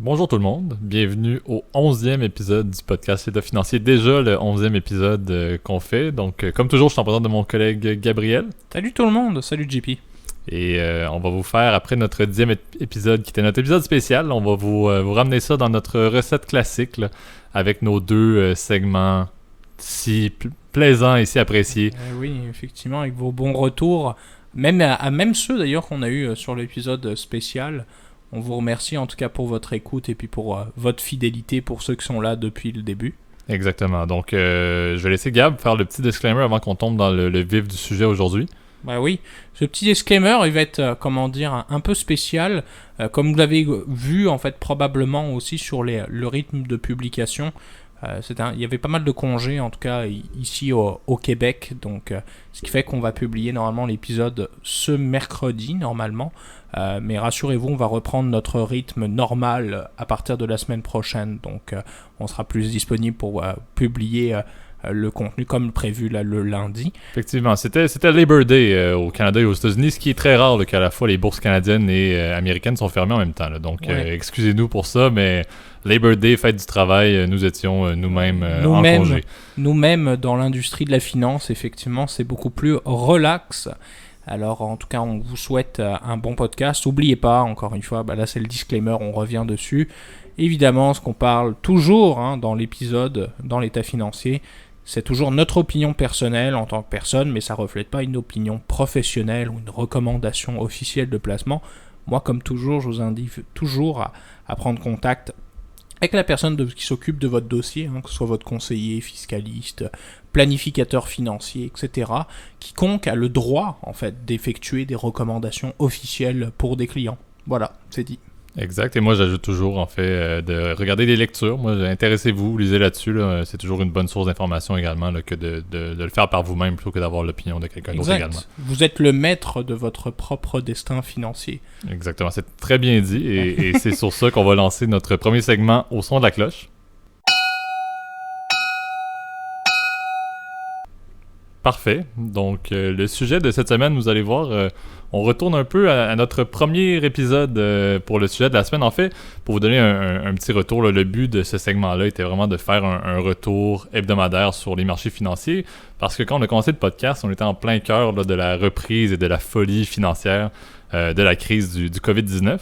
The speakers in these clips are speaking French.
Bonjour tout le monde, bienvenue au 11e épisode du podcast L'État financier, déjà le 11e épisode qu'on fait. Donc comme toujours, je suis en présence de mon collègue Gabriel. Salut tout le monde, salut JP. Et on va vous faire, après notre 10e épisode, qui était notre épisode spécial, on va vous ramener ça dans notre recette classique, là, avec nos deux segments si plaisants et si appréciés. Oui, effectivement, avec vos bons retours, même ceux d'ailleurs qu'on a eu sur l'épisode spécial. On vous remercie en tout cas pour votre écoute et puis pour votre fidélité pour ceux qui sont là depuis le début. Exactement. Donc, je vais laisser Gab faire le petit disclaimer avant qu'on tombe dans le vif du sujet aujourd'hui. Bah oui, ce petit disclaimer, il va être, un peu spécial. Comme vous l'avez vu, en fait, probablement aussi sur le rythme de publication. Il y avait pas mal de congés, en tout cas ici au Québec. Donc, ce qui fait qu'on va publier normalement l'épisode ce mercredi, normalement. Mais rassurez-vous, on va reprendre notre rythme normal à partir de la semaine prochaine. Donc, on sera plus disponible pour publier le contenu comme prévu là, le lundi. Effectivement, c'était Labor Day au Canada et aux États-Unis, ce qui est très rare là, qu'à la fois les bourses canadiennes et américaines sont fermées en même temps. Là. Donc, excusez-nous pour ça, mais Labor Day, fête du travail, nous étions nous-mêmes en congé. Nous-mêmes, dans l'industrie de la finance, effectivement, c'est beaucoup plus relax. Alors, en tout cas, on vous souhaite un bon podcast. N'oubliez pas, encore une fois, là c'est le disclaimer, on revient dessus. Évidemment, ce qu'on parle toujours dans l'épisode, dans l'état financier, c'est toujours notre opinion personnelle en tant que personne, mais ça ne reflète pas une opinion professionnelle ou une recommandation officielle de placement. Moi, comme toujours, je vous invite toujours à prendre contact avec la personne qui s'occupe de votre dossier, que ce soit votre conseiller, fiscaliste, planificateur financier, etc. Quiconque a le droit, en fait, d'effectuer des recommandations officielles pour des clients. Voilà, c'est dit. Exact, et moi j'ajoute toujours en fait de regarder des lectures. Moi, intéressez-vous, lisez là-dessus. Là. C'est toujours une bonne source d'information également là, que de le faire par vous-même plutôt que d'avoir l'opinion de quelqu'un d'autre également. Vous êtes le maître de votre propre destin financier. Exactement, c'est très bien dit et c'est sur ça qu'on va lancer notre premier segment au son de la cloche. Parfait. Donc, le sujet de cette semaine, vous allez voir, on retourne un peu à notre premier épisode pour le sujet de la semaine. En fait, pour vous donner un petit retour, là, le but de ce segment-là était vraiment de faire un retour hebdomadaire sur les marchés financiers. Parce que quand on a commencé le podcast, on était en plein cœur là, de la reprise et de la folie financière de la crise du COVID-19.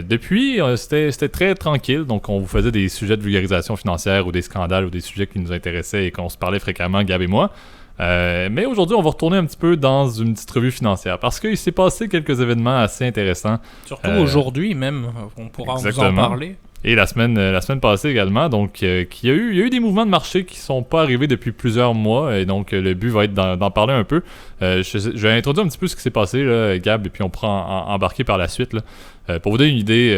Depuis, c'était très tranquille, donc on vous faisait des sujets de vulgarisation financière ou des scandales ou des sujets qui nous intéressaient et qu'on se parlait fréquemment, Gab et moi. Mais aujourd'hui, on va retourner un petit peu dans une petite revue financière parce qu'il s'est passé quelques événements assez intéressants. Surtout aujourd'hui même, on pourra vous en parler. Et la semaine passée également, donc il y a eu des mouvements de marché qui sont pas arrivés depuis plusieurs mois et donc le but va être d'en parler un peu. Je vais introduire un petit peu ce qui s'est passé, là, Gab, et puis on pourra embarquer par la suite. Là. Pour vous donner une idée,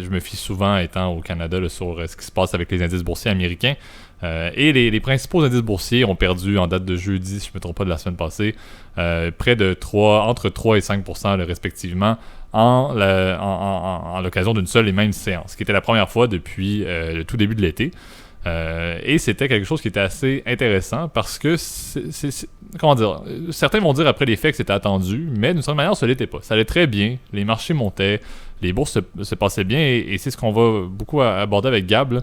je me fie souvent, étant au Canada, là, sur ce qui se passe avec les indices boursiers américains. Et les principaux indices boursiers ont perdu en date de jeudi, si je ne me trompe pas, de la semaine passée, près de entre 3 et 5% là, respectivement, en l'occasion d'une seule et même séance, ce qui était la première fois depuis le tout début de l'été. Et c'était quelque chose qui était assez intéressant parce que, comment dire, certains vont dire après les faits que c'était attendu, mais d'une certaine manière, ça l'était pas. Ça allait très bien, les marchés montaient, les bourses se passaient bien et c'est ce qu'on va beaucoup aborder avec Gab, là.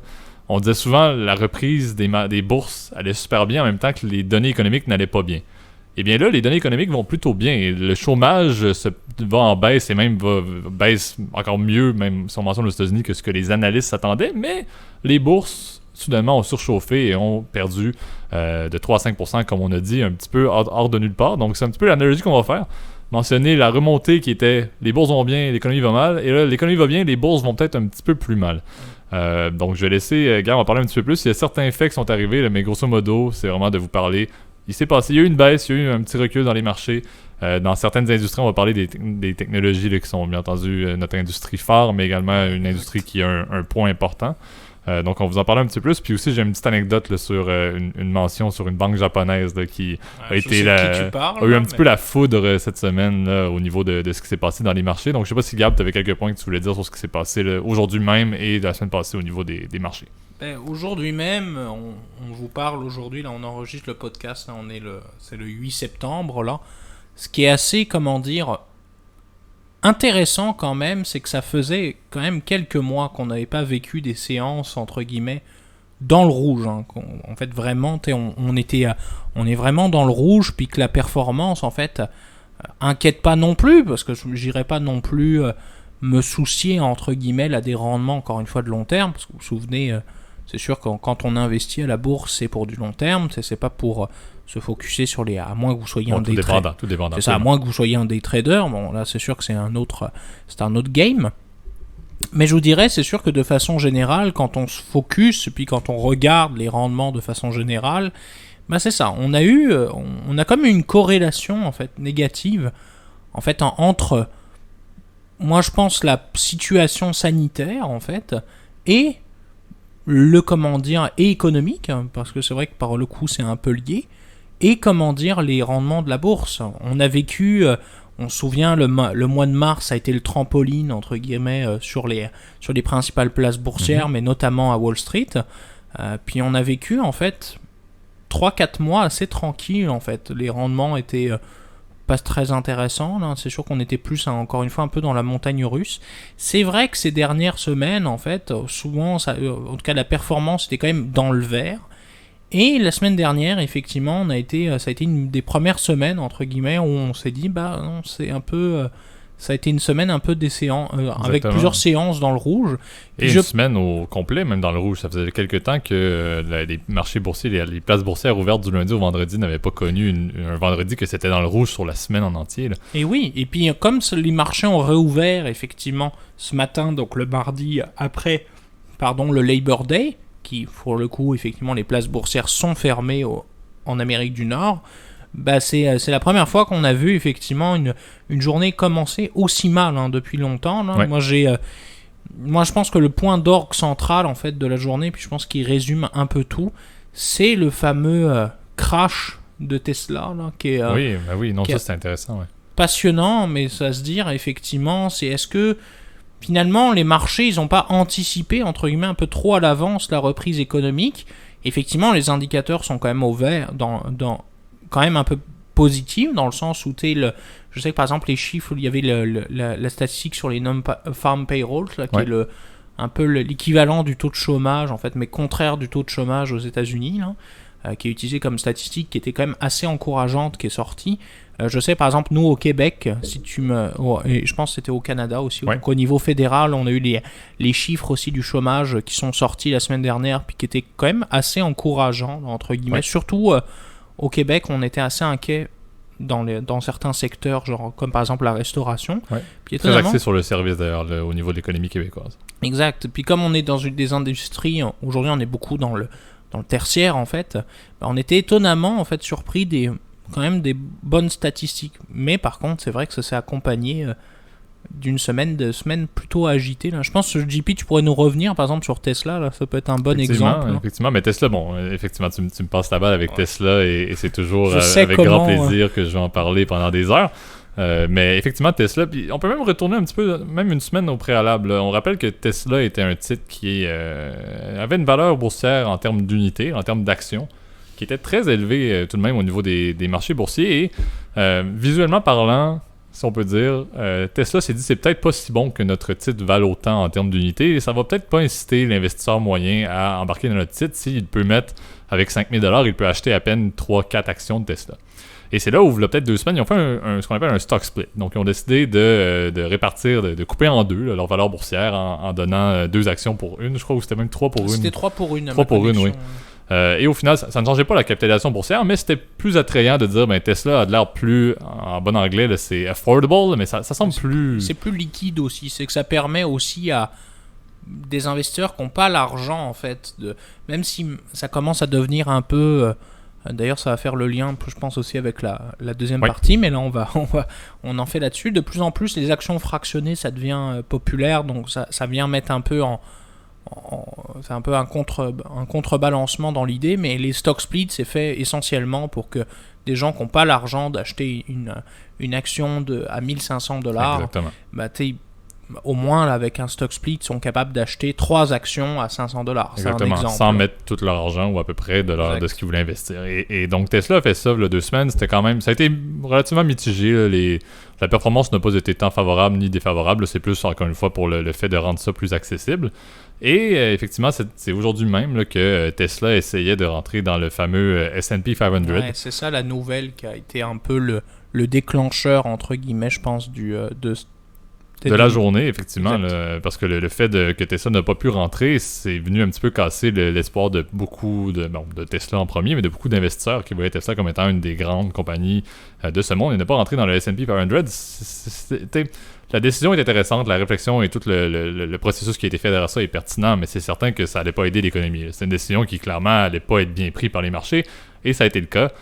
On disait souvent la reprise des bourses allait super bien en même temps que les données économiques n'allaient pas bien. Et bien là, les données économiques vont plutôt bien. Le chômage va en baisse et même baisse encore mieux, même si on mentionne aux États-Unis, que ce que les analystes s'attendaient. Mais les bourses, soudainement, ont surchauffé et ont perdu de 3 à 5%, comme on a dit, un petit peu hors de nulle part. Donc c'est un petit peu l'analogie qu'on va faire. Mentionner la remontée qui était les bourses vont bien, l'économie va mal. Et là, l'économie va bien, les bourses vont peut-être un petit peu plus mal. Donc je vais laisser Gab en parler un petit peu plus. Il y a certains faits qui sont arrivés, là, mais grosso modo, c'est vraiment de vous parler. Il y a eu une baisse, il y a eu un petit recul dans les marchés. Dans certaines industries, on va parler des technologies là, qui sont bien entendu notre industrie phare, mais également une industrie qui a un point important. Donc on vous en parle un petit peu plus. Puis aussi, j'ai une petite anecdote là, sur une mention sur une banque japonaise là, qui a eu un petit peu la foudre cette semaine là, au niveau de ce qui s'est passé dans les marchés. Donc je sais pas si Gab, tu avais quelques points que tu voulais dire sur ce qui s'est passé là, aujourd'hui même et la semaine passée au niveau des marchés. Aujourd'hui même, on vous parle aujourd'hui, là on enregistre le podcast, là, c'est le 8 septembre là. Ce qui est assez, comment dire, intéressant quand même, c'est que ça faisait quand même quelques mois qu'on n'avait pas vécu des séances, entre guillemets, dans le rouge. Hein. En fait, vraiment, on est vraiment dans le rouge, puis que la performance, en fait, inquiète pas non plus, parce que j'irais pas non plus me soucier, entre guillemets, là, des rendements, encore une fois, de long terme, parce que vous vous souvenez, c'est sûr que quand on investit à la bourse, c'est pour du long terme, c'est pas pour se focuser sur les... À moins que vous soyez un day trader. Tout dépendant. C'est ça, à moins que vous soyez un day trader, bon, là, c'est sûr que c'est un autre game. Mais je vous dirais, c'est sûr que de façon générale, quand on se focus, puis quand on regarde les rendements de façon générale, bah c'est ça, on a comme une corrélation en fait négative en fait entre, moi je pense, la situation sanitaire en fait et et économique, parce que c'est vrai que par le coup c'est un peu lié, et les rendements de la bourse. On a vécu, on se souvient, le mois de mars a été le trampoline, entre guillemets, sur les principales places boursières, mais notamment à Wall Street. Puis on a vécu, en fait, 3-4 mois assez tranquilles, en fait. Les rendements étaient pas très intéressants. Là. C'est sûr qu'on était plus, encore une fois, un peu dans la montagne russe. C'est vrai que ces dernières semaines, en fait, souvent, en tout cas, la performance était quand même dans le vert. Et la semaine dernière, effectivement, ça a été une des premières semaines, entre guillemets, où on s'est dit, non, ça a été une semaine un peu avec plusieurs séances dans le rouge. Et une semaine au complet, même dans le rouge. Ça faisait quelques temps que les marchés boursiers, les places boursières ouvertes du lundi au vendredi n'avaient pas connu un vendredi que c'était dans le rouge sur la semaine en entier. Là. Et oui, et puis comme les marchés ont réouvert, effectivement, ce matin, donc le mardi après, le Labor Day, qui, pour le coup, effectivement, les places boursières sont fermées en Amérique du Nord, c'est la première fois qu'on a vu, effectivement, une journée commencer aussi mal depuis longtemps. Là. Ouais. Moi, je pense que le point d'orgue central, en fait, de la journée, puis je pense qu'il résume un peu tout, c'est le fameux crash de Tesla, là, qui est... c'est intéressant, ouais. Passionnant, mais ça va se dire, effectivement, est-ce que... Finalement, les marchés, ils n'ont pas anticipé, entre guillemets, un peu trop à l'avance la reprise économique. Effectivement, les indicateurs sont quand même au vert, quand même un peu positifs, dans le sens où je sais que par exemple, les chiffres, il y avait la statistique sur les non-farm payrolls, là, qui est un peu l'équivalent du taux de chômage, en fait, mais contraire du taux de chômage aux États-Unis, là, qui est utilisé comme statistique, qui était quand même assez encourageante, qui est sortie. Je sais par exemple, nous au Québec, et je pense que c'était au Canada aussi, donc au niveau fédéral, on a eu les chiffres aussi du chômage qui sont sortis la semaine dernière, puis qui étaient quand même assez encourageants, entre guillemets. Ouais. Surtout au Québec, on était assez inquiets dans certains secteurs, genre comme par exemple la restauration. Ouais. Puis très axé sur le service d'ailleurs, au niveau de l'économie québécoise. Exact. Puis comme on est dans des industries, aujourd'hui on est beaucoup dans le tertiaire en fait, on était étonnamment en fait surpris quand même des bonnes statistiques. Mais par contre, c'est vrai que ça s'est accompagné d'une semaine plutôt agitée. Là. Je pense que JP, tu pourrais nous revenir par exemple sur Tesla, là, ça peut être un bon exemple. Effectivement, mais Tesla, effectivement, tu me passes la balle avec Tesla et c'est toujours avec grand plaisir que je vais en parler pendant des heures. Mais effectivement, Tesla, puis on peut même retourner un petit peu, même une semaine au préalable. Là. On rappelle que Tesla était un titre qui avait une valeur boursière en termes d'unités, en termes d'actions, qui était très élevé tout de même au niveau des marchés boursiers. Et visuellement parlant, si on peut dire, Tesla s'est dit c'est peut-être pas si bon que notre titre vale autant en termes d'unités et ça va peut-être pas inciter l'investisseur moyen à embarquer dans notre titre s'il peut mettre, avec 5 000 $, il peut acheter à peine 3-4 actions de Tesla. Et c'est là où, il y a peut-être 2 semaines, ils ont fait ce qu'on appelle un stock split. Donc, ils ont décidé de répartir, de couper en deux là, leur valeur boursière en donnant 2 actions pour une. Je crois que c'était même 3 pour une. C'était 3 pour une. 3 pour une, oui. Et au final, ça ne changeait pas la capitalisation boursière, mais c'était plus attrayant de dire Tesla a de l'air plus, en bon anglais, là, c'est affordable, mais ça semble plus... C'est plus liquide aussi. C'est que ça permet aussi à des investisseurs qui n'ont pas l'argent, en fait, même si ça commence à devenir un peu... D'ailleurs, ça va faire le lien, je pense, aussi avec la deuxième partie, mais là, on en fait là-dessus. De plus en plus, les actions fractionnées, ça devient populaire, donc ça vient mettre un peu c'est un peu un contrebalancement dans l'idée, mais les stock splits, c'est fait essentiellement pour que des gens qui n'ont pas l'argent d'acheter une action à $1 500, au moins là, avec un stock split, sont capables d'acheter 3 actions à $500. C'est un Exactement, exemple. sans mettre tout leur argent ou à peu près de ce qu'ils voulaient investir. Et donc Tesla a fait ça il y a 2 semaines, ça a été relativement mitigé. Là, la performance n'a pas été tant favorable ni défavorable, c'est plus encore une fois pour le fait de rendre ça plus accessible. Et effectivement, c'est aujourd'hui même là, que Tesla essayait de rentrer dans le fameux S&P 500. Ouais, c'est ça la nouvelle qui a été un peu le déclencheur, entre guillemets, je pense, de la journée, effectivement, parce que le fait que Tesla n'a pas pu rentrer, c'est venu un petit peu casser l'espoir de beaucoup de Tesla en premier, mais de beaucoup d'investisseurs qui voyaient Tesla comme étant une des grandes compagnies de ce monde et ne pas rentrer dans le S&P 500. La décision est intéressante, la réflexion et tout le processus qui a été fait derrière ça est pertinent, mais c'est certain que ça n'allait pas aider l'économie. C'est une décision qui, clairement, n'allait pas être bien prise par les marchés, et ça a été le cas.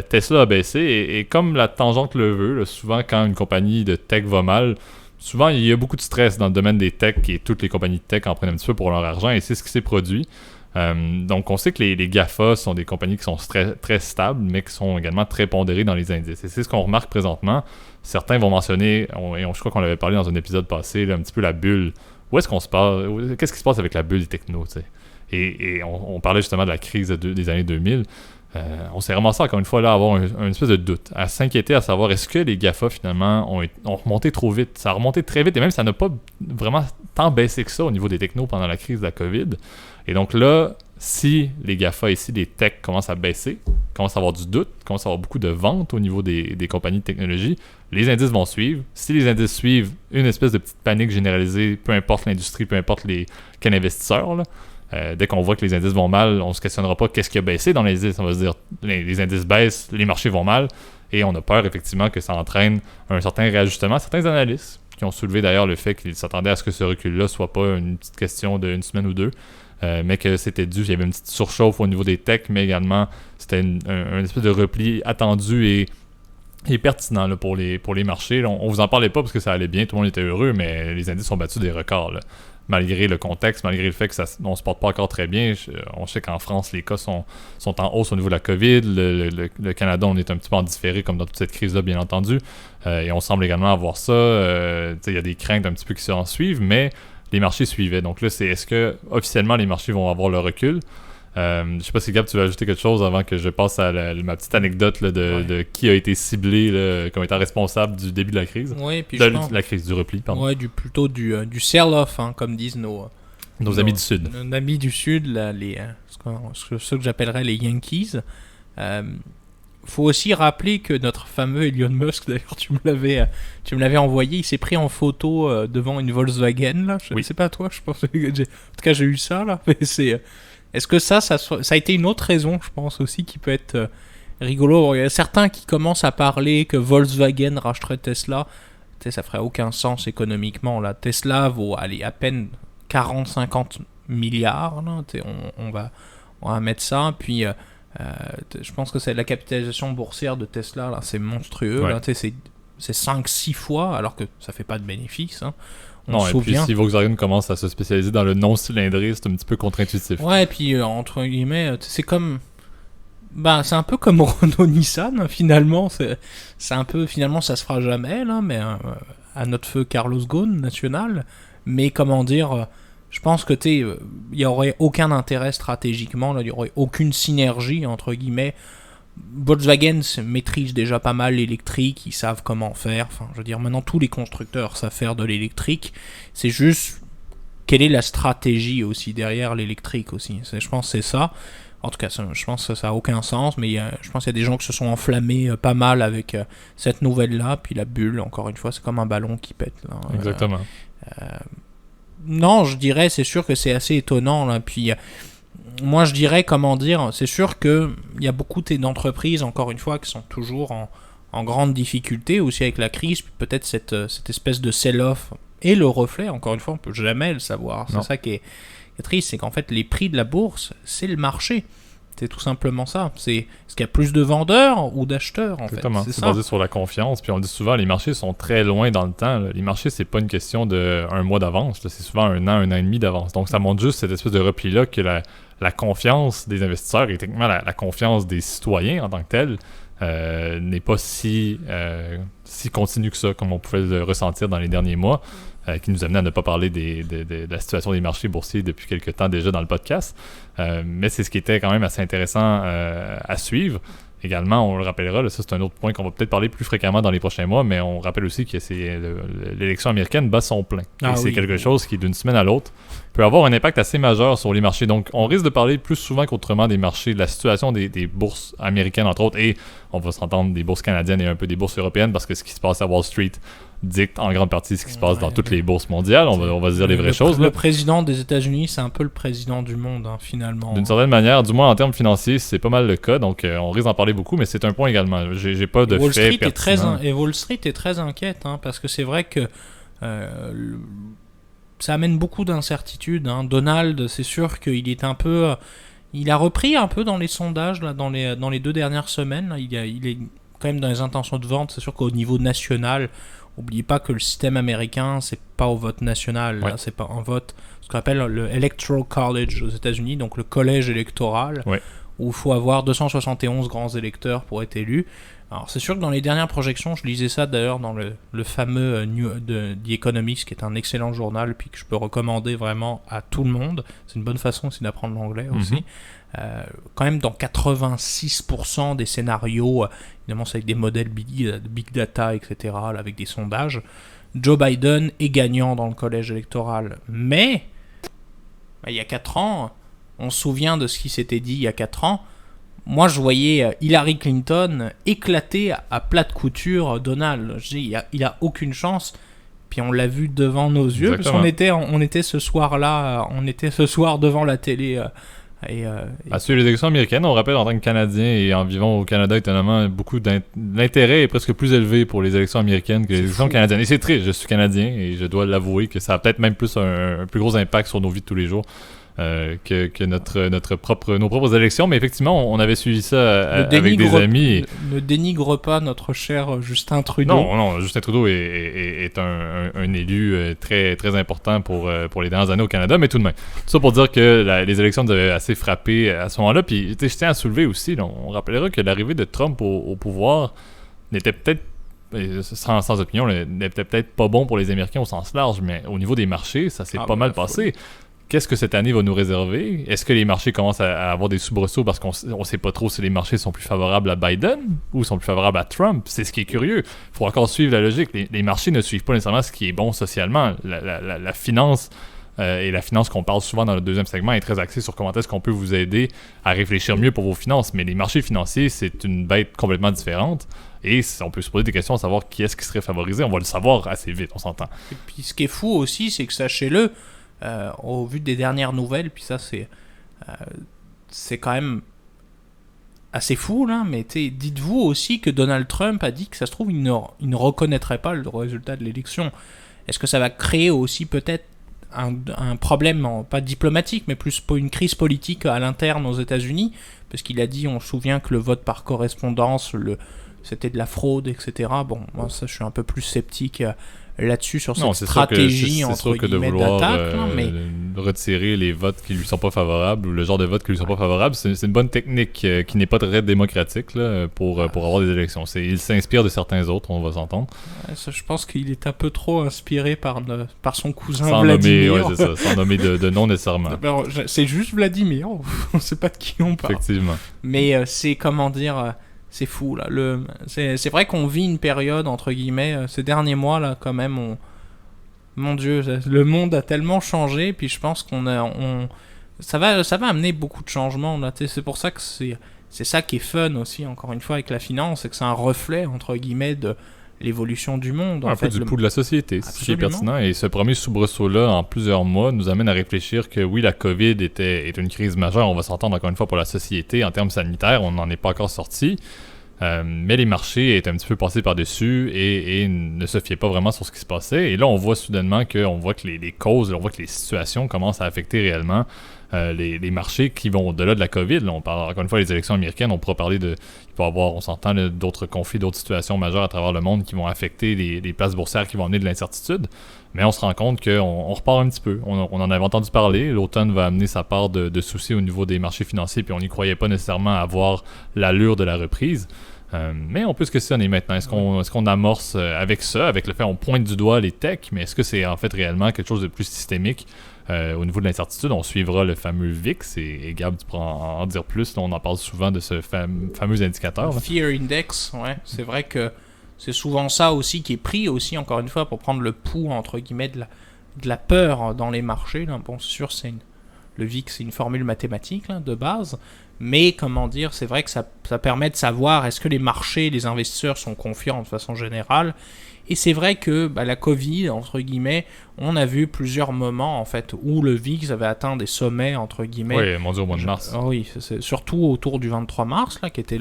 Tesla a baissé, et comme la tangente le veut, là, souvent quand une compagnie de tech va mal, souvent, il y a beaucoup de stress dans le domaine des techs et toutes les compagnies de tech en prennent un petit peu pour leur argent et c'est ce qui s'est produit. Donc, on sait que les GAFA sont des compagnies qui sont très, très stables, mais qui sont également très pondérées dans les indices. Et c'est ce qu'on remarque présentement. Certains vont mentionner, je crois qu'on l'avait parlé dans un épisode passé, là, un petit peu la bulle. Où est-ce qu'on se parle? Qu'est-ce qui se passe avec la bulle des technos? T'sais? Et on parlait justement de la crise des années 2000. On s'est ramassé encore une fois là à avoir une espèce de doute, à s'inquiéter à savoir est-ce que les GAFA finalement ont remonté trop vite. Ça a remonté très vite et même ça n'a pas vraiment tant baissé que ça au niveau des technos pendant la crise de la COVID. Et donc là, si les GAFA ici, les techs commencent à baisser, commencent à avoir du doute, commencent à avoir beaucoup de ventes au niveau des compagnies de technologie, les indices vont suivre. Si les indices suivent, une espèce de petite panique généralisée, peu importe l'industrie, peu importe quel investisseur, là, dès qu'on voit que les indices vont mal, on ne se questionnera pas qu'est-ce qui a baissé dans les indices. On va se dire les indices baissent, les marchés vont mal, et on a peur effectivement que ça entraîne un certain réajustement. Certains analystes qui ont soulevé d'ailleurs le fait qu'ils s'attendaient à ce que ce recul-là soit pas une petite question d'une semaine ou deux, mais que c'était dû, il y avait une petite surchauffe au niveau des techs, mais également c'était un espèce de repli attendu et pertinent là, pour les marchés. Là, on vous en parlait pas parce que ça allait bien, tout le monde était heureux, mais les indices ont battu des records. Là. Malgré le contexte, malgré le fait que on se porte pas encore très bien. On sait qu'en France, les cas sont en hausse au niveau de la COVID. Le Canada, on est un petit peu en différé comme dans toute cette crise-là, bien entendu. Et on semble également avoir ça. Il y a des craintes un petit peu qui s'en suivent, mais les marchés suivaient. Donc là, est-ce que officiellement les marchés vont avoir le recul? Je sais pas si Gab, tu veux ajouter quelque chose avant que je passe à ma petite anecdote là, de qui a été ciblé là, comme étant responsable du début de la crise. Oui, puis la crise, du repli, pardon. Ouais, plutôt du sell-off, hein, comme disent nos amis du Sud. Nos amis du Sud, là, ceux que j'appellerais les Yankees. Faut aussi rappeler que notre fameux Elon Musk, d'ailleurs, tu me l'avais envoyé, il s'est pris en photo devant une Volkswagen, là. Je ne sais pas toi, je pense. En tout cas, j'ai eu ça, là. Mais est-ce que ça a été une autre raison, je pense aussi, qui peut être rigolo. Il y a certains qui commencent à parler que Volkswagen rachèterait Tesla. Tu sais, ça ferait aucun sens économiquement. Là. Tesla vaut à peine 40-50 milliards. Là. On va mettre ça. Puis, je pense que c'est la capitalisation boursière de Tesla. Là, c'est monstrueux. Ouais. Là, c'est 5-6 fois, alors que ça fait pas de bénéfice. Hein. Non, et puis si Volkswagen commence à se spécialiser dans le non-cylindré, c'est un petit peu contre-intuitif. Ouais, et puis entre guillemets, c'est comme... c'est un peu comme Renault-Nissan, finalement. C'est un peu... Finalement, ça se fera jamais, là, mais à notre feu Carlos Ghosn, national. Mais comment dire... je pense que, il n'y aurait aucun intérêt stratégiquement, là, il n'y aurait aucune synergie, entre guillemets. Volkswagen maîtrise déjà pas mal l'électrique, ils savent comment faire. Enfin, je veux dire, maintenant tous les constructeurs savent faire de l'électrique. C'est juste quelle est la stratégie aussi derrière l'électrique aussi. Je pense que c'est ça. En tout cas, je pense que ça n'a aucun sens, mais je pense qu'il y a des gens qui se sont enflammés pas mal avec cette nouvelle-là. Puis la bulle, encore une fois, c'est comme un ballon qui pète. Là. Exactement. Non, je dirais, c'est sûr que c'est assez étonnant. Là. Puis... moi, je dirais, comment dire, c'est sûr qu'il y a beaucoup d'entreprises, encore une fois, qui sont toujours en grande difficulté, aussi avec la crise, puis peut-être cette espèce de sell-off et le reflet, encore une fois, on peut jamais le savoir. C'est ça qui est triste, c'est qu'en fait, les prix de la bourse, c'est le marché. C'est tout simplement ça. Est-ce qu'il y a plus de vendeurs ou d'acheteurs, en Exactement. fait? C'est basé sur la confiance. Puis on dit souvent, les marchés sont très loin dans le temps. Là. Les marchés, c'est pas une question d'un mois d'avance. Là. C'est souvent un an et demi d'avance. Donc ça montre juste cette espèce de repli-là que la confiance des investisseurs et techniquement la confiance des citoyens en tant que tel n'est pas si continue que ça, comme on pouvait le ressentir dans les derniers mois. qui nous amenait à ne pas parler de la situation des marchés boursiers depuis quelques temps déjà dans le podcast. Mais c'est ce qui était quand même assez intéressant à suivre. Également, on le rappellera, là, ça c'est un autre point qu'on va peut-être parler plus fréquemment dans les prochains mois, mais on rappelle aussi que l'élection américaine bat son plein. Et c'est quelque chose qui, d'une semaine à l'autre, peut avoir un impact assez majeur sur les marchés. Donc, on risque de parler plus souvent qu'autrement des marchés, de la situation des bourses américaines, entre autres, et on va s'entendre des bourses canadiennes et un peu des bourses européennes, parce que ce qui se passe à Wall Street dicte en grande partie ce qui se passe dans toutes les bourses mondiales. On va se dire les vraies choses. Le président des États-Unis, c'est un peu le président du monde, finalement. D'une certaine manière, du moins en termes financiers, c'est pas mal le cas. Donc, on risque d'en parler beaucoup, mais c'est un point également. J'ai pas de fait pertinent. Et Wall Street est très inquiète, parce que c'est vrai que ça amène beaucoup d'incertitudes. Donald, c'est sûr qu'il est un peu... il a repris un peu dans les sondages là, dans les 2 dernières semaines. Là, il est quand même dans les intentions de vente. C'est sûr qu'au niveau national... N'oubliez pas que le système américain, c'est pas au vote national, là, c'est pas un vote, ce qu'on appelle le Electoral College aux États-Unis, donc le collège électoral, où il faut avoir 271 grands électeurs pour être élu. Alors c'est sûr que dans les dernières projections, je lisais ça d'ailleurs dans le fameux The Economist, qui est un excellent journal, puis que je peux recommander vraiment à tout le monde. C'est une bonne façon aussi d'apprendre l'anglais aussi. Quand même dans 86% des scénarios, évidemment c'est avec des modèles big data, etc., là, avec des sondages, Joe Biden est gagnant dans le collège électoral. Mais, il y a 4 ans, on se souvient de ce qui s'était dit il y a 4 ans, moi je voyais Hillary Clinton éclater à plat de couture Donald. Je dis, il a aucune chance. Puis on l'a vu devant nos yeux. Exactement. Parce qu'on était ce soir-là, devant la télé... À suivre les élections américaines, on rappelle en tant que Canadien et en vivant au Canada, étonnamment, beaucoup l'intérêt est presque plus élevé pour les élections américaines que les élections canadiennes. Et c'est triste, je suis Canadien et je dois l'avouer que ça a peut-être même plus un plus gros impact sur nos vies de tous les jours que nos propres élections. Mais effectivement, on avait suivi ça avec des amis. Ne dénigre pas notre cher Justin Trudeau. Non, Justin Trudeau est un élu très, très important pour les dernières années au Canada, mais tout de même. Tout ça pour dire que les élections nous avaient assez frappé à ce moment-là. Puis je tiens à soulever aussi, là, on rappellera que l'arrivée de Trump au pouvoir n'était peut-être, sans opinion, n'était peut-être pas bon pour les Américains au sens large, mais au niveau des marchés, ça s'est pas mal passé. Qu'est-ce que cette année va nous réserver? Est-ce que les marchés commencent à avoir des soubresauts parce qu'on ne sait pas trop si les marchés sont plus favorables à Biden ou sont plus favorables à Trump? C'est ce qui est curieux. Il faut encore suivre la logique. Les marchés ne suivent pas nécessairement ce qui est bon socialement. La finance et la finance qu'on parle souvent dans le deuxième segment est très axée sur comment est-ce qu'on peut vous aider à réfléchir mieux pour vos finances. Mais les marchés financiers, c'est une bête complètement différente. Et on peut se poser des questions à savoir qui est-ce qui serait favorisé. On va le savoir assez vite, on s'entend. Et puis ce qui est fou aussi, c'est que sachez-le, au vu des dernières nouvelles, puis ça c'est quand même assez fou là, mais dites-vous aussi que Donald Trump a dit que ça se trouve il ne reconnaîtrait pas le résultat de l'élection. Est-ce que ça va créer aussi peut-être un problème, pas diplomatique, mais plus pour une crise politique à l'interne aux États-Unis, parce qu'il a dit, on se souvient que le vote par correspondance, c'était de la fraude, etc. Bon, moi ça je suis un peu plus sceptique là-dessus sur cette stratégie entre guillemets d'attaque, mais retirer les votes qui lui sont pas favorables ou le genre de vote qui lui sont pas favorables, c'est une bonne technique qui n'est pas très démocratique là, pour avoir des élections. Il s'inspire de certains autres, on va s'entendre. Ouais, ça, je pense qu'il est un peu trop inspiré par son cousin Vladimir. Sans nommer de nom nécessairement. Alors, c'est juste Vladimir, on sait pas de qui on parle. Effectivement. Mais c'est comment dire. C'est fou là. C'est vrai qu'on vit une période entre guillemets ces derniers mois là quand même. Mon Dieu, le monde a tellement changé. Puis je pense ça va amener beaucoup de changements là. C'est pour ça que c'est ça qui est fun aussi encore une fois avec la finance, c'est que c'est un reflet entre guillemets de l'évolution du monde. Un peu du pouls de la société, c'est ce qui est pertinent. Et ce premier soubresaut-là, en plusieurs mois, nous amène à réfléchir que oui, la COVID est une crise majeure, on va s'entendre encore une fois pour la société, en termes sanitaires, on n'en est pas encore sorti. Mais les marchés étaient un petit peu passés par-dessus et ne se fiaient pas vraiment sur ce qui se passait. Et là, on voit soudainement que les causes, on voit que les situations commencent à affecter réellement les marchés qui vont au-delà de la COVID. Là, on parle encore une fois des élections américaines, on pourra parler il peut y avoir, on s'entend, d'autres conflits, d'autres situations majeures à travers le monde qui vont affecter les places boursières qui vont amener de l'incertitude. Mais on se rend compte qu'on repart un petit peu. On en avait entendu parler. L'automne va amener sa part de soucis au niveau des marchés financiers, puis on n'y croyait pas nécessairement avoir l'allure de la reprise. Mais on peut se questionner maintenant. Est-ce qu'on amorce avec ça, avec le fait qu'on pointe du doigt les techs, mais est-ce que c'est en fait réellement quelque chose de plus systémique au niveau de l'incertitude? On suivra le fameux VIX et Gab, tu pourras en dire plus. Là, on en parle souvent de ce fameux indicateur. Là. Fear Index, ouais. C'est vrai que c'est souvent ça aussi qui est pris aussi, encore une fois, pour prendre le pouls, entre guillemets, de la peur dans les marchés. Là. Bon, c'est sûr, le VIX, c'est une formule mathématique là, de base. Mais, comment dire, c'est vrai que ça permet de savoir est-ce que les marchés, les investisseurs sont confiants de façon générale. Et c'est vrai que la Covid, entre guillemets, on a vu plusieurs moments, en fait, où le VIX avait atteint des sommets, entre guillemets. Oui, mon Dieu, au mois de mars. Oui, c'est surtout autour du 23 mars, là, qui était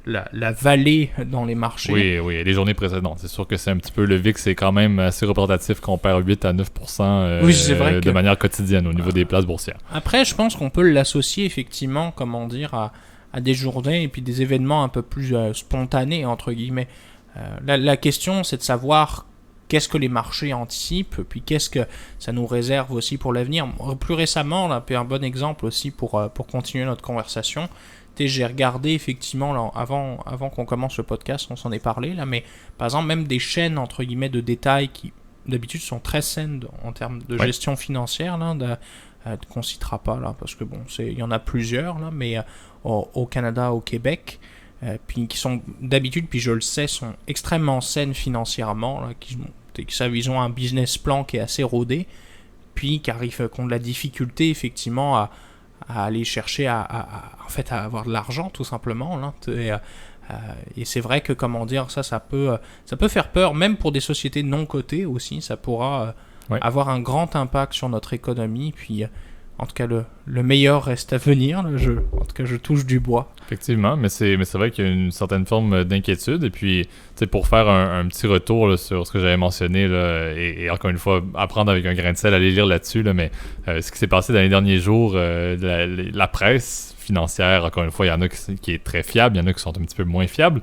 la vallée dans les marchés. Oui, et les journées précédentes. C'est sûr que c'est un petit peu... Le VIX, c'est quand même assez représentatif qu'on perd 8 à 9% oui, c'est vrai de manière quotidienne au niveau des places boursières. Après, je pense qu'on peut l'associer effectivement, comment dire, à des journées et puis des événements un peu plus spontanés, entre guillemets. La question, c'est de savoir qu'est-ce que les marchés anticipent, puis qu'est-ce que ça nous réserve aussi pour l'avenir. Plus récemment, là, un bon exemple aussi pour continuer notre conversation, j'ai regardé effectivement, là, avant qu'on commence le podcast, on s'en est parlé, là, mais par exemple, même des chaînes entre guillemets de détail qui d'habitude sont très saines en termes de gestion financière, là, qu'on ne citera pas, là, parce que bon, il y en a plusieurs, là, mais au Canada, au Québec, puis qui sont d'habitude, puis je le sais, sont extrêmement saines financièrement, là, ils ont un business plan qui est assez rodé, puis qui ont de la difficulté effectivement à aller chercher en fait à avoir de l'argent tout simplement là. Et c'est vrai que comment dire ça peut faire peur même pour des sociétés non cotées aussi. Ça pourra avoir un grand impact sur notre économie. Puis en tout cas le meilleur reste à venir là. En tout cas je touche du bois. Effectivement, mais c'est vrai qu'il y a une certaine forme d'inquiétude. Et puis pour faire un petit retour là, sur ce que j'avais mentionné là, et encore une fois apprendre avec un grain de sel, aller lire là-dessus là, mais ce qui s'est passé dans les derniers jours, la presse financière, encore une fois, il y en a qui est très fiable, il y en a qui sont un petit peu moins fiables.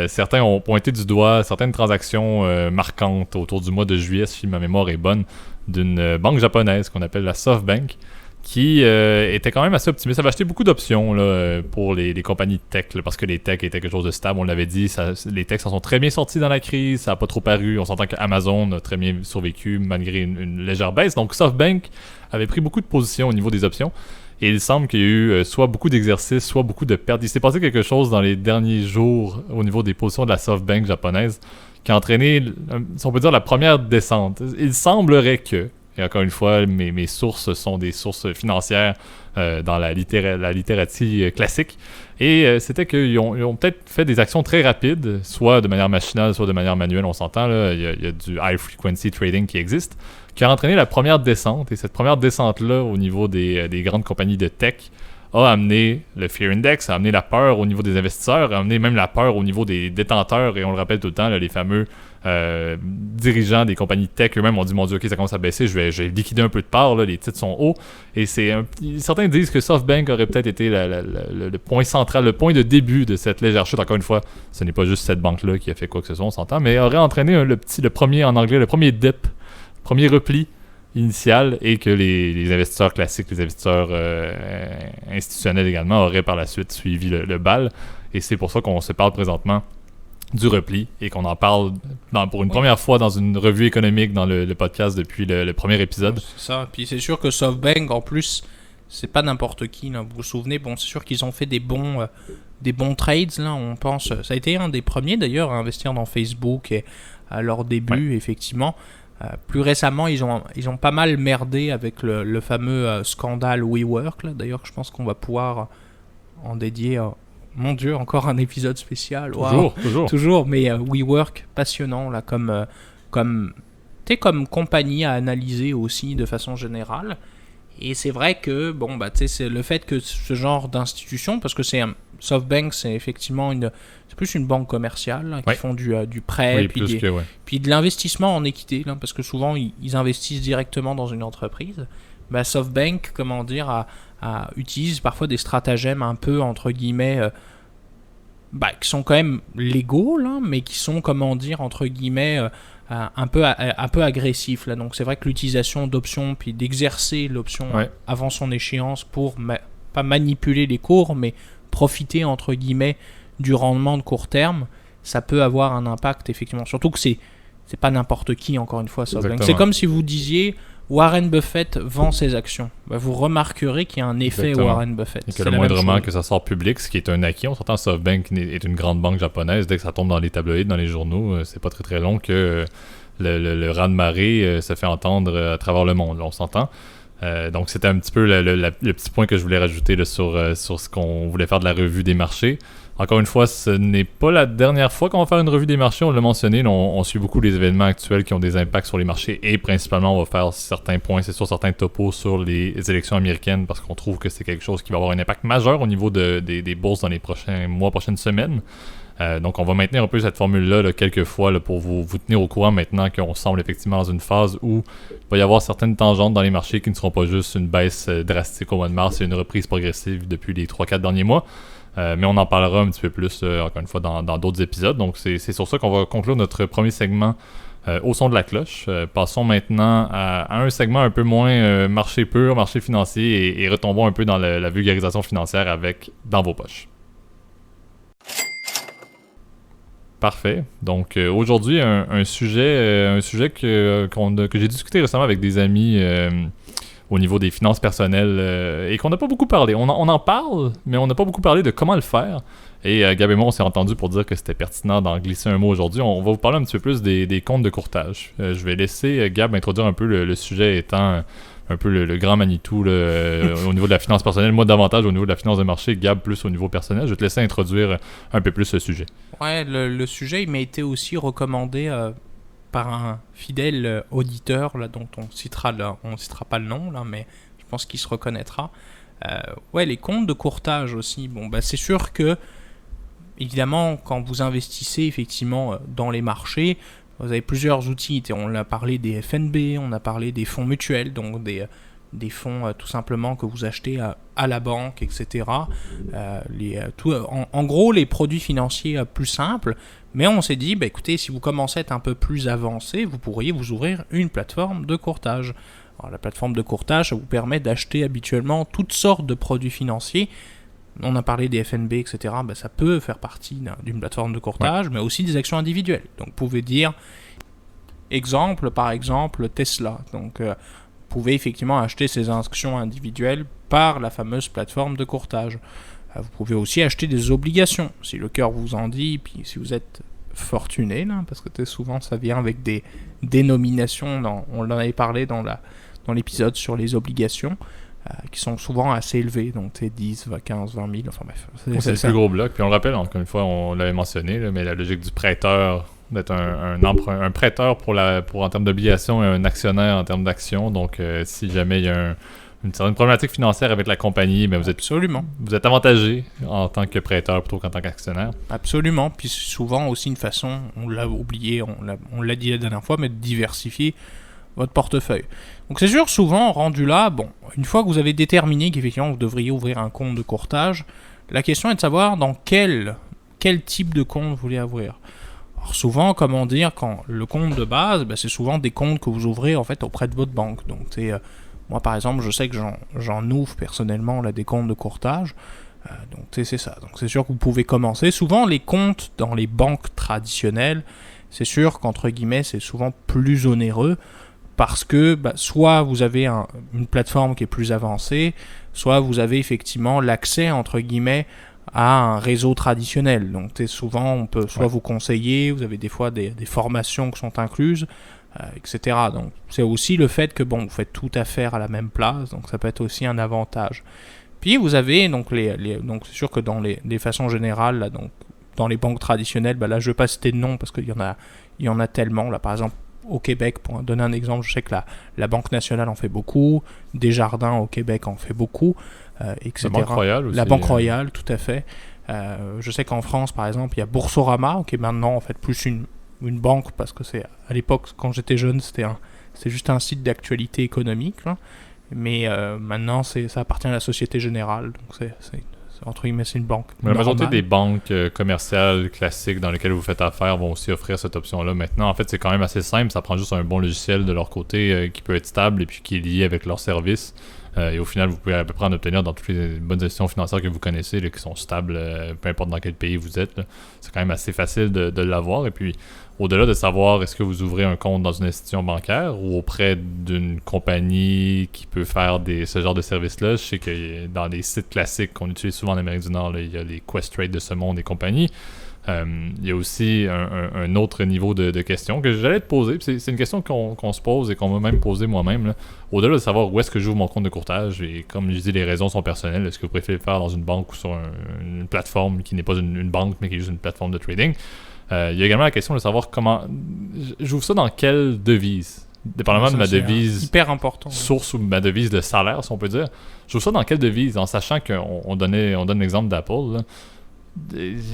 Certains ont pointé du doigt certaines transactions marquantes autour du mois de juillet, si ma mémoire est bonne, d'une banque japonaise qu'on appelle la SoftBank, qui était quand même assez optimiste. Ça avait acheté beaucoup d'options là, pour les compagnies de tech, là, parce que les tech étaient quelque chose de stable, on l'avait dit. Les techs s'en sont très bien sortis dans la crise, ça n'a pas trop paru. On s'entend qu'Amazon a très bien survécu malgré une légère baisse. Donc SoftBank avait pris beaucoup de positions au niveau des options. Et il semble qu'il y a eu soit beaucoup d'exercices, soit beaucoup de pertes. Il s'est passé quelque chose dans les derniers jours au niveau des positions de la SoftBank japonaise qui a entraîné, si on peut dire, la première descente. Il semblerait que, et encore une fois, mes sources sont des sources financières dans la littératie classique. Et c'était qu'ils ont peut-être fait des actions très rapides, soit de manière machinale, soit de manière manuelle, on s'entend. Là, il y a du high frequency trading qui existe, qui a entraîné la première descente. Et cette première descente-là, au niveau des grandes compagnies de tech, a amené le Fear Index, a amené la peur au niveau des investisseurs, a amené même la peur au niveau des détenteurs, et on le rappelle tout le temps, là, les fameux dirigeants des compagnies tech eux-mêmes ont dit mon Dieu, ok, ça commence à baisser, je vais liquider un peu de part, là, les titres sont hauts, et certains disent que SoftBank aurait peut-être été le point central, le point de début de cette légère chute. Encore une fois, ce n'est pas juste cette banque-là qui a fait quoi que ce soit, on s'entend, mais aurait entraîné le premier, en anglais, le premier dip, premier repli initial, et que les investisseurs classiques, les investisseurs institutionnels également auraient par la suite suivi le bal. Et c'est pour ça qu'on se parle présentement du repli et qu'on en parle pour une première fois dans une revue économique dans le podcast depuis le premier épisode. C'est ça. Puis c'est sûr que SoftBank, en plus, c'est pas n'importe qui. Là. Vous vous souvenez, bon, c'est sûr qu'ils ont fait des bons trades. Là, on pense. Ça a été un des premiers d'ailleurs à investir dans Facebook et à leur début, effectivement. Plus récemment, ils ont pas mal merdé avec le fameux scandale WeWork. Là. D'ailleurs, je pense qu'on va pouvoir en dédier, mon Dieu, encore un épisode spécial. Toujours. Mais WeWork, passionnant là, comme compagnie à analyser aussi de façon générale. Et c'est vrai que c'est le fait que ce genre d'institution, parce que SoftBank, c'est effectivement c'est plus une banque commerciale là, qui font du prêt, puis de l'investissement en équité, là, parce que souvent ils investissent directement dans une entreprise. SoftBank, utilise parfois des stratagèmes un peu entre guillemets qui sont quand même légaux, là, mais qui sont entre guillemets un peu agressifs là. Donc c'est vrai que l'utilisation d'options puis d'exercer l'option avant son échéance pour pas manipuler les cours, mais profiter entre guillemets du rendement de court terme, ça peut avoir un impact effectivement. Surtout que c'est pas n'importe qui, encore une fois, SoftBank. C'est comme si vous disiez Warren Buffett vend ses actions. Vous remarquerez qu'il y a un effet Warren Buffett. Et que le moindrement que ça sort public, ce qui est un acquis, on s'entend, SoftBank est une grande banque japonaise. Dès que ça tombe dans les tabloïds, dans les journaux, c'est pas très très long que le raz-de-marée se fait entendre à travers le monde. Là, on s'entend. Donc c'était un petit peu le petit point que je voulais rajouter là, sur ce qu'on voulait faire de la revue des marchés. Encore une fois, ce n'est pas la dernière fois qu'on va faire une revue des marchés, on l'a mentionné, on suit beaucoup les événements actuels qui ont des impacts sur les marchés et principalement on va faire certains points, c'est sûr, certains topos sur les élections américaines parce qu'on trouve que c'est quelque chose qui va avoir un impact majeur au niveau des bourses dans les prochains mois, prochaines semaines. Donc on va maintenir un peu cette formule-là là, quelques fois là, pour vous tenir au courant maintenant qu'on semble effectivement dans une phase où il va y avoir certaines tangentes dans les marchés qui ne seront pas juste une baisse drastique au mois de mars et une reprise progressive depuis les 3-4 derniers mois. Mais on en parlera un petit peu plus, encore une fois, dans d'autres épisodes. Donc c'est sur ça qu'on va conclure notre premier segment au son de la cloche. Passons maintenant à un segment un peu moins marché pur, marché financier et retombons un peu dans la vulgarisation financière avec Dans vos poches. Parfait. Donc aujourd'hui, un sujet que j'ai discuté récemment avec des amis au niveau des finances personnelles et qu'on n'a pas beaucoup parlé. On en parle, mais on n'a pas beaucoup parlé de comment le faire. Et Gab et moi, on s'est entendu pour dire que c'était pertinent d'en glisser un mot aujourd'hui. On va vous parler un petit peu plus des comptes de courtage. Je vais laisser Gab introduire un peu le sujet étant un peu le grand Manitou au niveau de la finance personnelle. Moi, davantage au niveau de la finance de marché, Gab plus au niveau personnel. Je vais te laisser introduire un peu plus ce sujet. Ouais, le sujet, il m'a été aussi recommandé par un fidèle auditeur là, dont on citera pas le nom, là, mais je pense qu'il se reconnaîtra. Ouais, les comptes de courtage aussi. Bon, c'est sûr que, évidemment, quand vous investissez effectivement dans les marchés, vous avez plusieurs outils. On a parlé des FNB, on a parlé des fonds mutuels, donc des fonds tout simplement que vous achetez à la banque, etc. En gros, les produits financiers plus simples. Mais on s'est dit, écoutez, si vous commencez à être un peu plus avancé, vous pourriez vous ouvrir une plateforme de courtage. Alors, la plateforme de courtage, ça vous permet d'acheter habituellement toutes sortes de produits financiers. On a parlé des FNB, etc. Ça peut faire partie d'une plateforme de courtage, mais aussi des actions individuelles. Donc, vous pouvez dire, par exemple, Tesla. Donc, vous pouvez effectivement acheter ces actions individuelles par la fameuse plateforme de courtage. Vous pouvez aussi acheter des obligations, si le cœur vous en dit, puis si vous êtes fortuné, là, parce que souvent ça vient avec des dénominations, on en avait parlé dans l'épisode sur les obligations, qui sont souvent assez élevées, donc 10, 15, 20 000, enfin bref. C'est le plus gros bloc, puis on le rappelle, encore une fois, on l'avait mentionné, là, mais la logique du prêteur, d'être un prêteur pour en termes d'obligations et un actionnaire en termes d'actions, donc si jamais il y a une certaine problématique financière avec la compagnie, mais vous êtes avantagé en tant que prêteur plutôt qu'en tant qu'actionnaire. Absolument. Puis souvent aussi une façon, on l'a oublié, on l'a dit la dernière fois, mais de diversifier votre portefeuille. Donc c'est sûr, souvent rendu là, une fois que vous avez déterminé qu'effectivement vous devriez ouvrir un compte de courtage, la question est de savoir dans quel type de compte vous voulez ouvrir. Alors souvent, comment dire, quand le compte de base, c'est souvent des comptes que vous ouvrez en fait auprès de votre banque. Donc moi, par exemple, je sais que j'en ouvre personnellement là, des comptes de courtage. Donc, c'est ça. Donc, c'est sûr que vous pouvez commencer. Souvent, les comptes dans les banques traditionnelles, c'est sûr qu'entre guillemets, c'est souvent plus onéreux parce que soit vous avez une plateforme qui est plus avancée, soit vous avez effectivement l'accès, entre guillemets, à un réseau traditionnel. Donc, souvent, on peut soit vous conseiller, vous avez des fois des formations qui sont incluses, etc. Donc c'est aussi le fait que vous faites toute affaire à la même place, donc ça peut être aussi un avantage. Puis vous avez donc donc c'est sûr que dans les façons générales là, donc dans les banques traditionnelles, là je vais pas citer de nom parce qu'il y en a tellement là. Par exemple au Québec, pour donner un exemple, je sais que la Banque nationale en fait beaucoup, Desjardins au Québec en fait beaucoup, etc. La Banque Royale aussi. La Banque Royale, tout à fait. Je sais qu'en France par exemple il y a Boursorama qui est maintenant en fait plus une banque, parce que à l'époque quand j'étais jeune c'était juste un site d'actualité économique là. Mais maintenant ça appartient à la Société Générale, donc c'est entre guillemets c'est une banque. Mais la majorité des banques commerciales classiques dans lesquelles vous faites affaire vont aussi offrir cette option là. Maintenant en fait c'est quand même assez simple, ça prend juste un bon logiciel de leur côté qui peut être stable et puis qui est lié avec leur service. Et au final, vous pouvez à peu près en obtenir dans toutes les bonnes institutions financières que vous connaissez, là, qui sont stables, peu importe dans quel pays vous êtes. Là. C'est quand même assez facile de l'avoir. Et puis, au-delà de savoir est-ce que vous ouvrez un compte dans une institution bancaire ou auprès d'une compagnie qui peut faire ce genre de service-là, je sais que dans les sites classiques qu'on utilise souvent en Amérique du Nord, là, il y a les Questrade de ce monde et compagnie. Il y a aussi un autre niveau de questions que j'allais te poser. C'est une question qu'on se pose et qu'on m'a même posé moi-même. Là. Au-delà de savoir où est-ce que j'ouvre mon compte de courtage, et comme je dis, les raisons sont personnelles. Est-ce que vous préférez le faire dans une banque ou sur une plateforme qui n'est pas une banque, mais qui est juste une plateforme de trading? Il y a également la question de savoir comment... J'ouvre ça dans quelle devise? Dépendamment de ma devise hyper important, source ou ma devise de salaire, si on peut dire. J'ouvre ça dans quelle devise? En sachant qu'on donne l'exemple d'Apple, là.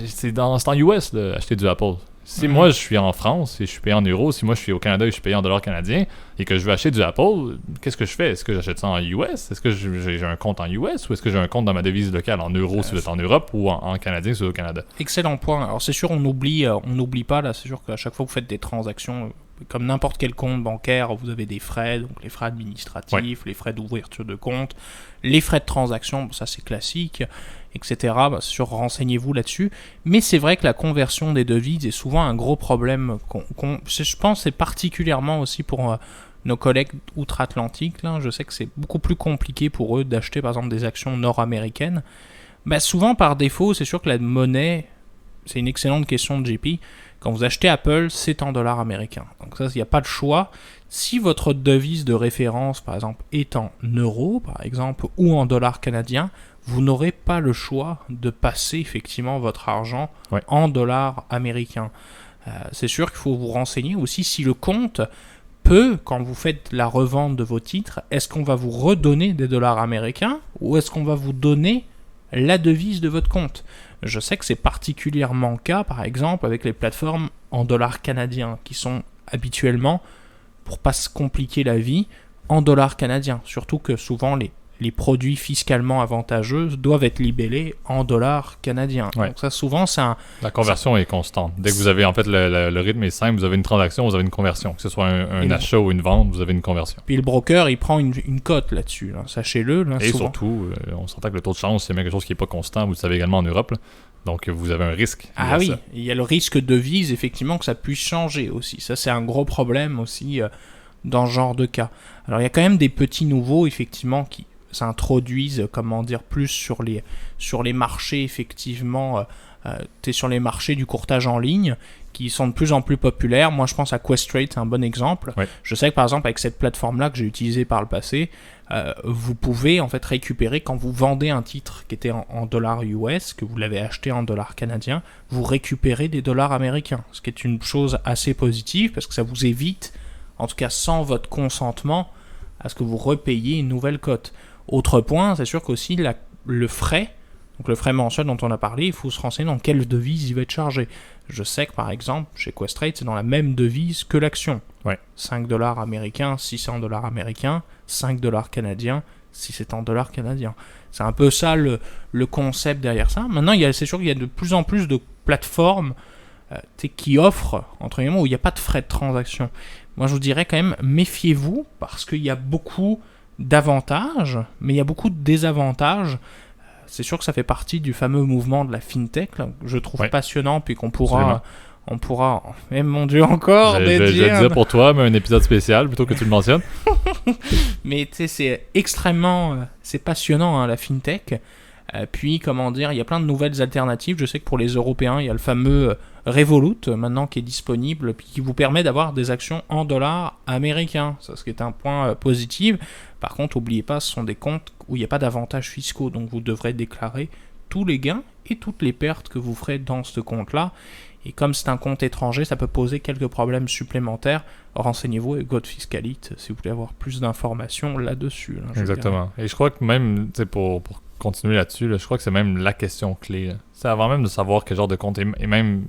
C'est en US, là, acheter du Apple. Si moi je suis en France et je suis payé en euros, si moi je suis au Canada et je suis payé en dollars canadiens et que je veux acheter du Apple, qu'est-ce que je fais? Est-ce que j'achète ça en US? Est-ce que j'ai un compte en US ou est-ce que j'ai un compte dans ma devise locale en euros si vous êtes en Europe ou en canadien si vous êtes au Canada? Excellent point. Alors c'est sûr, on n'oublie pas là, c'est sûr qu'à chaque fois que vous faites des transactions, comme n'importe quel compte bancaire, vous avez des frais, donc les frais administratifs, les frais d'ouverture de compte, les frais de transaction, ça c'est classique, etc. C'est sûr, renseignez-vous là-dessus. Mais c'est vrai que la conversion des devises est souvent un gros problème. Je pense que c'est particulièrement aussi pour nos collègues outre-Atlantique. Là, je sais que c'est beaucoup plus compliqué pour eux d'acheter par exemple des actions nord-américaines. Souvent par défaut, c'est sûr que la monnaie, c'est une excellente question de JP. Quand vous achetez Apple, c'est en dollars américains. Donc ça, il n'y a pas de choix. Si votre devise de référence, par exemple, est en euros, par exemple, ou en dollars canadiens, vous n'aurez pas le choix de passer effectivement votre argent en dollars américains. C'est sûr qu'il faut vous renseigner aussi si le compte peut, quand vous faites la revente de vos titres, est-ce qu'on va vous redonner des dollars américains ou est-ce qu'on va vous donner la devise de votre compte? Je sais que c'est particulièrement le cas, par exemple, avec les plateformes en dollars canadiens, qui sont habituellement, pour pas se compliquer la vie, en dollars canadiens. Surtout que souvent, les produits fiscalement avantageux doivent être libellés en dollars canadiens. Ouais. Donc ça, souvent, c'est un... La conversion est constante. Dès que vous avez, en fait, le rythme est simple, vous avez une transaction, vous avez une conversion. Que ce soit un achat ou une vente, vous avez une conversion. Puis le broker, il prend une cote là-dessus. Là. Sachez-le. Là, et souvent. Surtout, on s'entend que le taux de change, c'est même quelque chose qui n'est pas constant. Vous le savez également en Europe. Là. Donc, vous avez un risque. Ah oui, il y a le risque de devise, effectivement, que ça puisse changer aussi. Ça, c'est un gros problème aussi dans ce genre de cas. Alors, il y a quand même des petits nouveaux, effectivement, qui s'introduisent, plus sur les marchés, effectivement, sur les marchés du courtage en ligne, qui sont de plus en plus populaires. Moi, je pense à Questrade, c'est un bon exemple. Ouais. Je sais que, par exemple, avec cette plateforme-là que j'ai utilisée par le passé, vous pouvez, en fait, récupérer, quand vous vendez un titre qui était en dollars US, que vous l'avez acheté en dollars canadiens, vous récupérez des dollars américains, ce qui est une chose assez positive, parce que ça vous évite, en tout cas sans votre consentement, à ce que vous repayiez une nouvelle cote. Autre point, c'est sûr qu'aussi le frais, donc le frais mensuel dont on a parlé, il faut se renseigner dans quelle devise il va être chargé. Je sais que par exemple, chez Questrade, c'est dans la même devise que l'action. Ouais. 5 dollars américains, si c'est en dollars américains, 5 dollars canadiens, si c'est en dollars canadiens. C'est un peu ça le concept derrière ça. Maintenant, c'est sûr qu'il y a de plus en plus de plateformes qui offrent, entre guillemets, où il n'y a pas de frais de transaction. Moi, je vous dirais quand même, méfiez-vous, parce qu'il y a beaucoup d'avantages, mais il y a beaucoup de désavantages. C'est sûr que ça fait partie du fameux mouvement de la fintech, là, que je trouve passionnant, puis qu'on pourra, même mon Dieu, encore dédier. Je dire pour toi, mais un épisode spécial, plutôt que tu le mentionnes. Mais tu sais, c'est extrêmement, c'est passionnant, hein, la fintech. Puis, comment dire, il y a plein de nouvelles alternatives. Je sais que pour les Européens, il y a le fameux Revolut, maintenant, qui est disponible, puis qui vous permet d'avoir des actions en dollars américains. Ça, ce qui est un point positif. Par contre, n'oubliez pas, ce sont des comptes où il n'y a pas d'avantages fiscaux. Donc, vous devrez déclarer tous les gains et toutes les pertes que vous ferez dans ce compte-là. Et comme c'est un compte étranger, ça peut poser quelques problèmes supplémentaires. Renseignez-vous avec votre fiscalite si vous voulez avoir plus d'informations là-dessus. Là, exactement. Et je crois que même, pour continuer là-dessus, là, je crois que c'est même la question clé. Là. C'est avant même de savoir quel genre de compte, et même,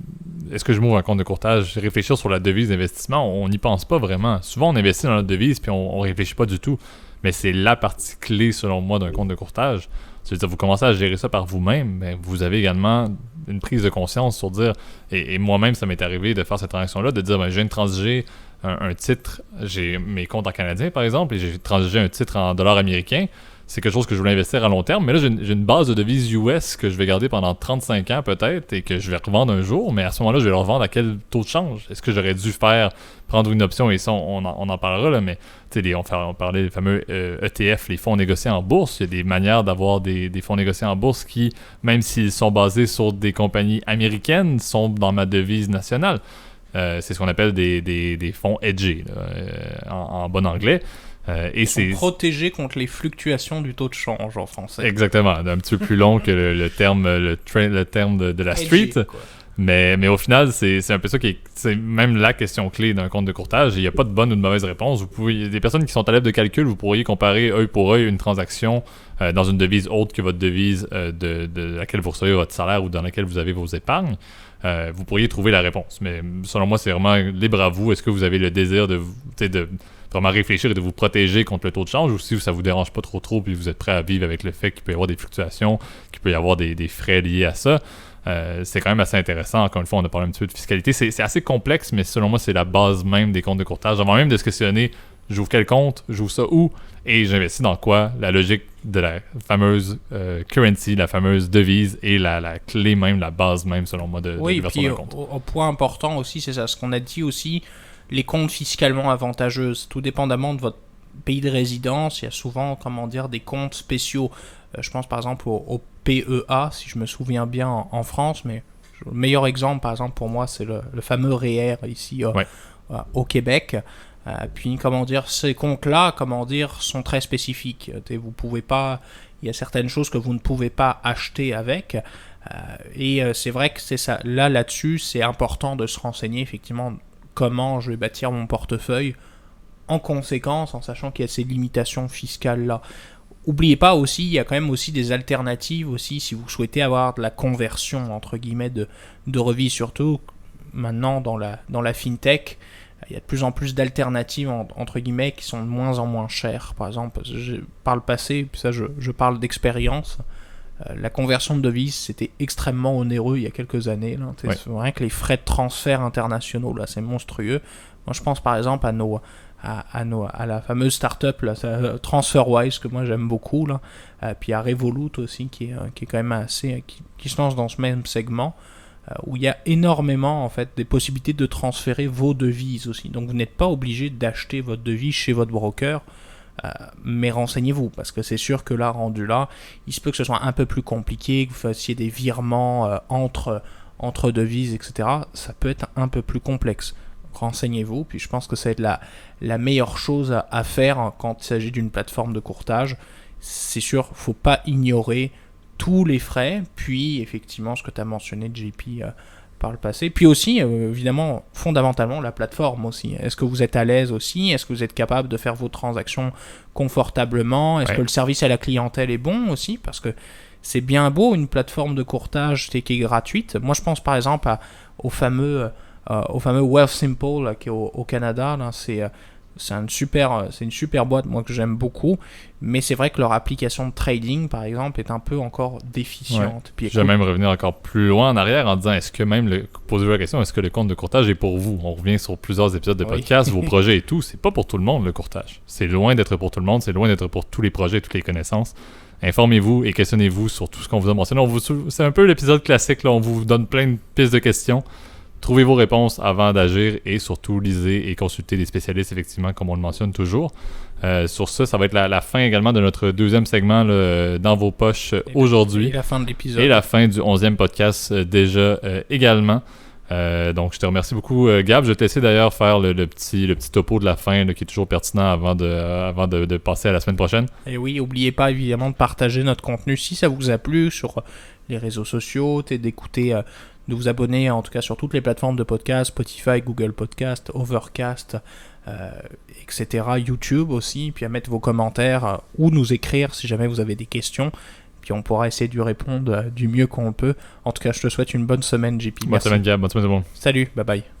est-ce que je m'ouvre un compte de courtage, réfléchir sur la devise d'investissement, on n'y pense pas vraiment. Souvent, on investit dans notre devise, puis on réfléchit pas du tout. Mais c'est la partie clé, selon moi, d'un compte de courtage. C'est-à-dire, vous commencez à gérer ça par vous-même, mais vous avez également une prise de conscience sur dire, et moi-même, ça m'est arrivé de faire cette transaction-là, de dire, je viens de transiger un titre, j'ai mes comptes en canadien, par exemple, et j'ai transigé un titre en dollars américains. c'est quelque chose que je voulais investir à long terme. Mais là, j'ai une base de devises US que je vais garder pendant 35 ans peut-être et que je vais revendre un jour. Mais à ce moment-là, je vais le revendre à quel taux de change? Est-ce que j'aurais dû prendre une option? Et ça, on en parlera, là, mais on parlait des fameux ETF, les fonds négociés en bourse. Il y a des manières d'avoir des fonds négociés en bourse qui, même s'ils sont basés sur des compagnies américaines, sont dans ma devise nationale. C'est ce qu'on appelle des fonds hedgés, en bon anglais. Ils sont protégés contre les fluctuations du taux de change en français. Exactement, un petit peu plus long que le terme de la street. Mais au final, c'est un peu ça c'est même la question clé d'un compte de courtage. Il n'y a pas de bonne ou de mauvaise réponse. Des personnes qui sont à l'aide de calcul, vous pourriez comparer œil pour œil une transaction dans une devise autre que votre devise de laquelle vous recevez votre salaire ou dans laquelle vous avez vos épargnes. Vous pourriez trouver la réponse. Mais selon moi, c'est vraiment libre à vous. Est-ce que vous avez le désir de vraiment réfléchir et de vous protéger contre le taux de change, ou si ça vous dérange pas trop puis vous êtes prêt à vivre avec le fait qu'il peut y avoir des fluctuations, qu'il peut y avoir des frais liés à ça. C'est quand même assez intéressant. Encore une fois, on a parlé un petit peu de fiscalité. C'est assez complexe, mais selon moi, c'est la base même des comptes de courtage. Avant même de se questionner, j'ouvre quel compte, j'ouvre ça où, et j'investis dans quoi? La logique de la fameuse currency, la fameuse devise, et la clé même, la base même, selon moi, de l'ouverture d'un compte. Au point important aussi, c'est ça, ce qu'on a dit aussi, les comptes fiscalement avantageux, tout dépendamment de votre pays de résidence, il y a souvent, des comptes spéciaux. Je pense par exemple au PEA, si je me souviens bien en France, mais le meilleur exemple, par exemple, pour moi, c'est le fameux REER ici au Québec. Puis, ces comptes-là, sont très spécifiques. Vous pouvez pas, il y a certaines choses que vous ne pouvez pas acheter avec. Et c'est vrai que c'est ça. Là-dessus, c'est important de se renseigner, effectivement, comment je vais bâtir mon portefeuille en conséquence, en sachant qu'il y a ces limitations fiscales-là. N'oubliez pas aussi, il y a quand même aussi des alternatives aussi, si vous souhaitez avoir de la conversion, entre guillemets, de devises, surtout maintenant dans la fintech. Il y a de plus en plus d'alternatives, entre guillemets, qui sont de moins en moins chères. Par exemple, par le passé, puis ça je parle d'expérience, la conversion de devises, c'était extrêmement onéreux il y a quelques années. Là. C'est vrai que les frais de transfert internationaux, là, c'est monstrueux. Moi, je pense par exemple à la fameuse startup là, TransferWise, que moi j'aime beaucoup, là. Puis à Revolut aussi, qui est quand même assez... qui se lance dans ce même segment, où il y a énormément en fait des possibilités de transférer vos devises aussi. Donc vous n'êtes pas obligé d'acheter votre devise chez votre broker, mais renseignez-vous, parce que c'est sûr que là, rendu là, il se peut que ce soit un peu plus compliqué, que vous fassiez des virements entre devises, etc. Ça peut être un peu plus complexe. Renseignez-vous, puis je pense que ça va être la meilleure chose à faire quand il s'agit d'une plateforme de courtage. C'est sûr, faut pas ignorer tous les frais, puis effectivement ce que tu as mentionné, JP, par le passé. Puis aussi, évidemment, fondamentalement, la plateforme aussi. Est-ce que vous êtes à l'aise aussi? Est-ce que vous êtes capable de faire vos transactions confortablement? Est-ce que le service à la clientèle est bon aussi? Parce que c'est bien beau, une plateforme de courtage qui est gratuite. Moi, je pense par exemple au fameux Wealthsimple là, qui est au Canada. Là, c'est une super boîte, moi, que j'aime beaucoup. Mais c'est vrai que leur application de trading, par exemple, est un peu encore déficiente. Puis, je vais même revenir encore plus loin en arrière en disant, posez-vous la question, est-ce que le compte de courtage est pour vous? On revient sur plusieurs épisodes de podcast, vos projets et tout. C'est pas pour tout le monde, le courtage. C'est loin d'être pour tout le monde. C'est loin d'être pour tous les projets, toutes les connaissances. Informez-vous et questionnez-vous sur tout ce qu'on vous a mentionné. C'est un peu l'épisode classique, là. On vous donne plein de pistes de questions. Trouvez vos réponses avant d'agir et surtout lisez et consultez des spécialistes, effectivement, comme on le mentionne toujours. Sur ça va être la fin également de notre deuxième segment là, dans vos poches aujourd'hui. Et la fin de l'épisode. Et la fin du 11e podcast déjà également. Donc je te remercie beaucoup, Gab. Je vais te laisser d'ailleurs faire le petit topo de la fin là, qui est toujours pertinent avant de passer à la semaine prochaine. Et oui, n'oubliez pas évidemment de partager notre contenu si ça vous a plu sur les réseaux sociaux, d'écouter... de vous abonner en tout cas sur toutes les plateformes de podcast, Spotify, Google Podcast, Overcast, etc., YouTube aussi, puis à mettre vos commentaires ou nous écrire si jamais vous avez des questions, puis on pourra essayer de lui répondre du mieux qu'on peut. En tout cas, je te souhaite une bonne semaine, JP. Bonne semaine, Gab. Bonne semaine, tout le monde. Salut, bye bye.